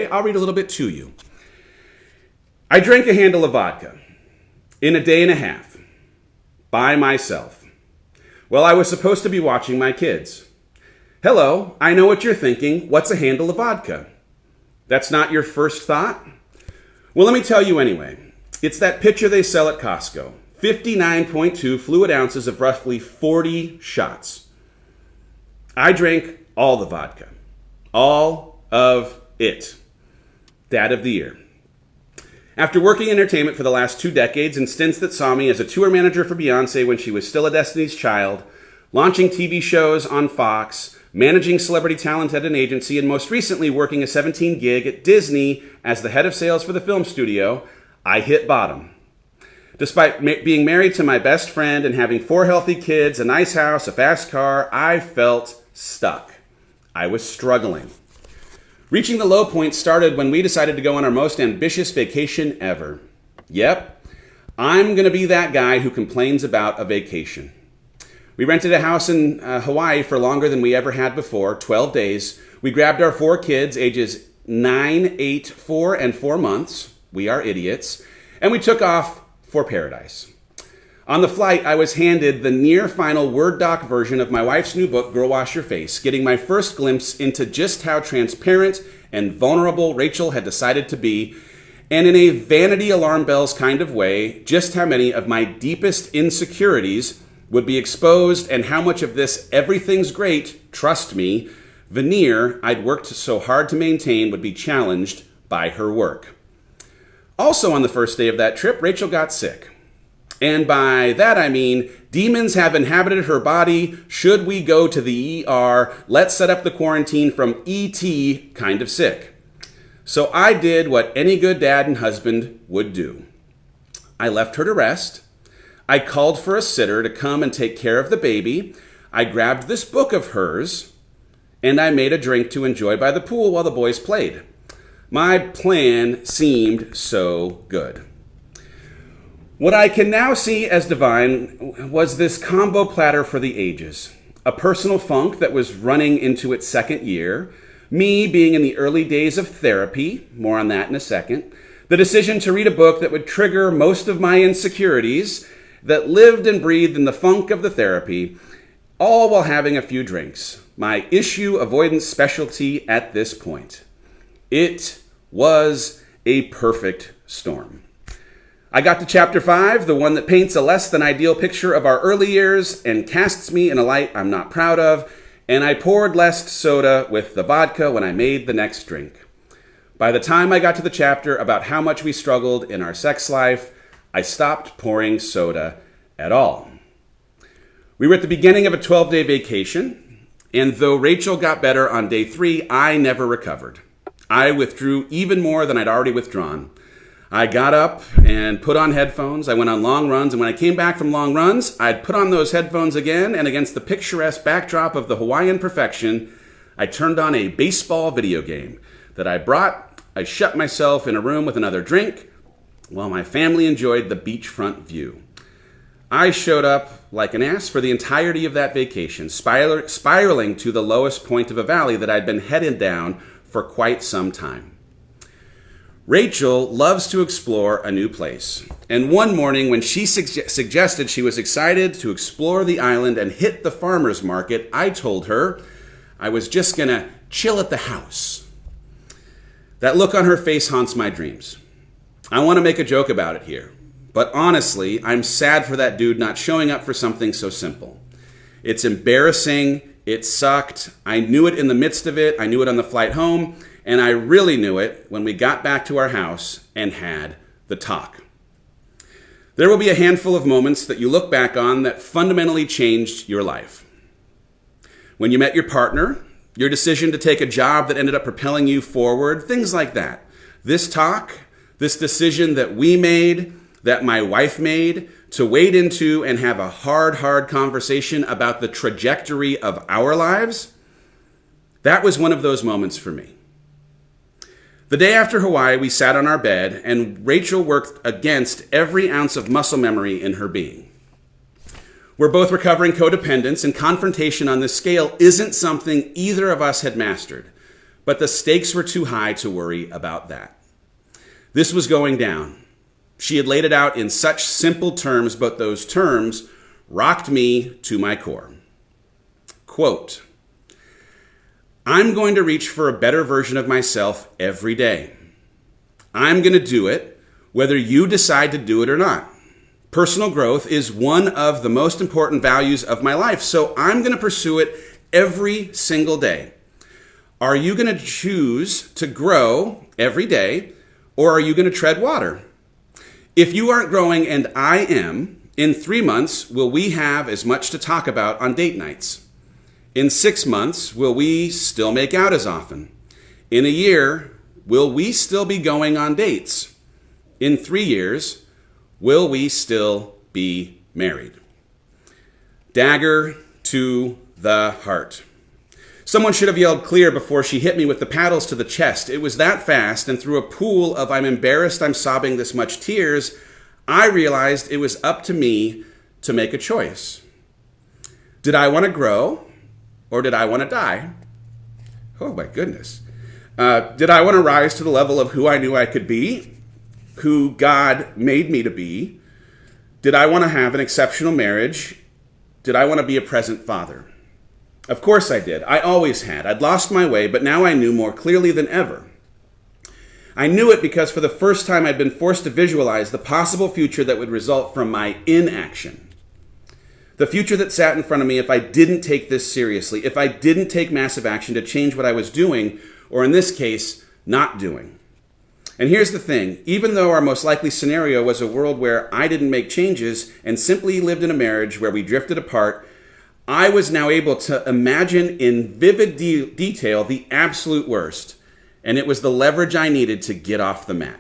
I'll read a little bit to you. I drank a handle of vodka in a day and a half by myself. Well, I was supposed to be watching my kids. Hello, I know what you're thinking. What's a handle of vodka? That's not your first thought? Well, let me tell you anyway. It's that pitcher they sell at Costco. 59.2 fluid ounces of roughly 40 shots. I drank all the vodka. All of it. Dad of the year. After working in entertainment for the last 2 decades and stints that saw me as a tour manager for Beyonce when she was still a Destiny's Child, launching TV shows on Fox, managing celebrity talent at an agency, and most recently working a 17 gig at Disney as the head of sales for the film studio, I hit bottom. Despite being married to my best friend and having 4 healthy kids, a nice house, a fast car, I felt stuck. I was struggling. Reaching the low point started when we decided to go on our most ambitious vacation ever. Yep, I'm going to be that guy who complains about a vacation. We rented a house in Hawaii for longer than we ever had before, 12 days. We grabbed our 4 kids, ages 9, 8, 4, and 4 months. We are idiots. And we took off for paradise. On the flight, I was handed the near final Word doc version of my wife's new book, Girl Wash Your Face, getting my first glimpse into just how transparent and vulnerable Rachel had decided to be, and in a vanity alarm bells kind of way, just how many of my deepest insecurities would be exposed and how much of this everything's great, trust me, veneer I'd worked so hard to maintain would be challenged by her work. Also on the first day of that trip, Rachel got sick. And by that I mean, demons have inhabited her body. Should we go to the ER? Let's set up the quarantine from ET kind of sick. So I did what any good dad and husband would do. I left her to rest. I called for a sitter to come and take care of the baby. I grabbed this book of hers, and I made a drink to enjoy by the pool while the boys played. My plan seemed so good. What I can now see as divine was this combo platter for the ages. A personal funk that was running into its 2nd year, me being in the early days of therapy, more on that in a second, the decision to read a book that would trigger most of my insecurities, that lived and breathed in the funk of the therapy, all while having a few drinks. My issue avoidance specialty at this point. It was a perfect storm. I got to chapter 5, the one that paints a less than ideal picture of our early years and casts me in a light I'm not proud of, and I poured less soda with the vodka when I made the next drink. By the time I got to the chapter about how much we struggled in our sex life, I stopped pouring soda at all. We were at the beginning of a 12-day vacation, and though Rachel got better on day 3, I never recovered. I withdrew even more than I'd already withdrawn. I got up and put on headphones. I went on long runs, and when I came back from long runs, I'd put on those headphones again, and against the picturesque backdrop of the Hawaiian perfection, I turned on a baseball video game that I brought. I shut myself in a room with another drink while my family enjoyed the beachfront view. I showed up like an ass for the entirety of that vacation, spiraling to the lowest point of a valley that I'd been headed down for quite some time. Rachel loves to explore a new place. And one morning when she suggested she was excited to explore the island and hit the farmer's market, I told her I was just gonna chill at the house. That look on her face haunts my dreams. I want to make a joke about it here, but honestly, I'm sad for that dude not showing up for something so simple. It's embarrassing. It sucked. I knew it in the midst of it. I knew it on the flight home. And I really knew it when we got back to our house and had the talk. There will be a handful of moments that you look back on that fundamentally changed your life. When you met your partner, your decision to take a job that ended up propelling you forward, things like that. This talk, this decision that we made, that my wife made, to wade into and have a hard conversation about the trajectory of our lives, that was one of those moments for me. The day after Hawaii, we sat on our bed, and Rachel worked against every ounce of muscle memory in her being. We're both recovering codependents, and confrontation on this scale isn't something either of us had mastered. but the stakes were too high to worry about that. This was going down. She had laid it out in such simple terms, but those terms rocked me to my core. Quote, I'm going to reach for a better version of myself every day. I'm going to do it whether you decide to do it or not. Personal growth is one of the most important values of my life, so I'm going to pursue it every single day. Are you going to choose to grow every day, or are you going to tread water? If you aren't growing and I am, in 3 months, will we have as much to talk about on date nights? In 6 months, will we still make out as often? In a year, will we still be going on dates? In 3 years, will we still be married? Dagger to the heart. Someone should have yelled clear before she hit me with the paddles to the chest. It was that fast, and through a pool of I'm embarrassed I'm sobbing this much tears, I realized it was up to me to make a choice. Did I want to grow, or did I want to die? Oh my goodness. Did I want to rise to the level of who I knew I could be, who God made me to be? Did I want to have an exceptional marriage? Did I want to be a present father? Of course I did. I always had. I'd lost my way, but now I knew more clearly than ever. I knew it because for the first time I'd been forced to visualize the possible future that would result from my inaction. The future that sat in front of me if I didn't take this seriously, if I didn't take massive action to change what I was doing, or in this case, not doing. And here's the thing, even though our most likely scenario was a world where I didn't make changes and simply lived in a marriage where we drifted apart, I was now able to imagine in vivid detail the absolute worst, and it was the leverage I needed to get off the mat.